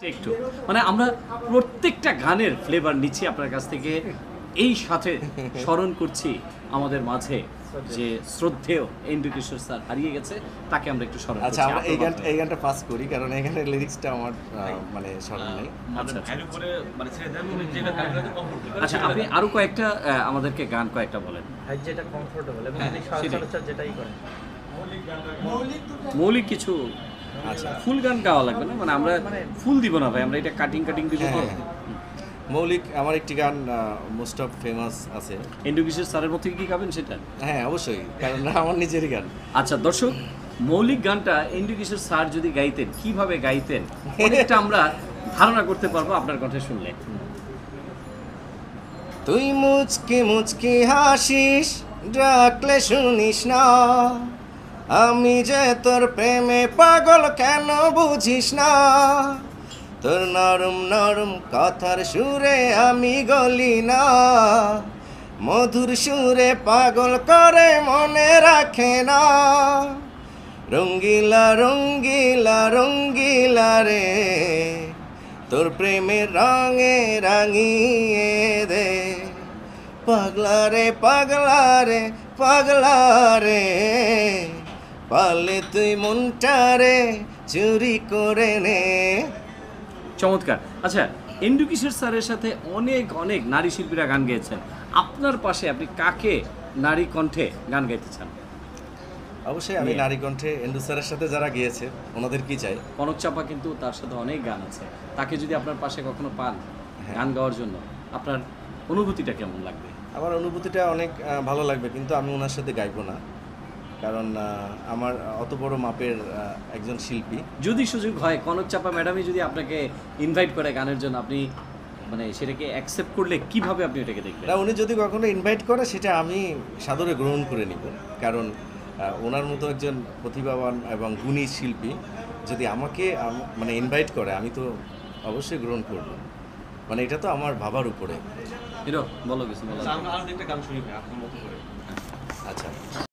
একটু মানে আমরা প্রত্যেকটা গানের ফ্লেভার নিচ্ছি আপনার কাছ থেকে, এই সাথে স্মরণ করছি আমাদের মাঝে যে শ্রদ্ধেয় এন্ড্রু কিশোর স্যার হারিয়ে গেছে, তাকে আমরা একটু স্মরণ করছি। আচ্ছা, আমরা এই গানটা পাস করি কারণ এই গানের লিরিক্সটা আমার মানে স্মরণ নেই। আচ্ছা, আপনি আরো কয়েকটা আমাদেরকে গান কয়েকটা বলেন। যেটা কমফোর্টেবল এবং হ্যাঁ, আপনি সেটাই। সচরাচর যেটাই করেন। মৌলিক কিছু আচ্ছা, ফুল গান গাওয়া লাগবে না, মানে আমরা ফুল দিব না ভাই, আমরা এটা কাটিং দিব তো। হ্যাঁ, মৌলিক আমার একটি গান মোস্ট অফ ফেমাস আছে। এন্ড্রু কিশোর স্যারের মতো কি গাবেন সেটা? হ্যাঁ, অবশ্যই, কারণ আমার নিজেরই গান। আচ্ছা দর্শক, মৌলিক গানটা এন্ড্রু কিশোর স্যার যদি গাইতেন, কিভাবে গাইতেন অনেকটা আমরা ধারণা করতে পারবো আপনার কণ্ঠে শুনলে। তুই মুচকি মুচকি হাসিস, ডাকলে শুনিস না, আমি যে তোর প্রেমে পাগল কেন বুঝিস না, তোর নরম নরম কথার সুরে আমি গলি না, মধুর সুরে পাগল করে মনে রাখে না, রঙ্গিলা রঙ্গিলা রঙ্গিলা রে, তোর প্রেমের রঙে রাঙিয়ে দে, পাগলা রে পাগলা রে পাগলা রে, পালে তুই মনটা রে চুরি করে নে। চমৎকার। আচ্ছা, এন্ড্রু কিশোর স্যারের সাথে অনেক অনেক নারী শিল্পীরা গান গেয়েছেন, আপনার পাশে আপনি কাকে নারী কণ্ঠে গান গাইতে চান? অবশ্যই আমি নারী কণ্ঠে এন্ড্রু স্যারের সাথে যারা গিয়েছে ওনাদের কি চাই। কনক চাপা কিন্তু তার সাথে অনেক গান আছে, তাকে যদি আপনার পাশে কখনো পান গান গাওয়ার জন্য, আপনার অনুভূতিটা কেমন লাগবে? আমার অনুভূতিটা অনেক ভালো লাগবে, কিন্তু আমি ওনার সাথে গাইবো না, কারণ আমার অত বড় মাপের একজন শিল্পী। যদি সুযোগ হয়, কনক চাপা ম্যাডামই যদি আপনাকে ইনভাইট করে গানের জন্য, আপনি মানে সেটাকে অ্যাকসেপ্ট করলে কিভাবে আপনি এটাকে দেখবেন? না, উনি যদি কখনো ইনভাইট করে সেটা আমি সাদরে গ্রহণ করে নিব, কারণ ওনার মতো একজন প্রতিভাবান এবং গুণী শিল্পী যদি আমাকে মানে ইনভাইট করে, আমি তো অবশ্যই গ্রহণ করব, মানে এটা তো আমার ভাবার উপরে। হিরো বলো কিছু বলো। আচ্ছা,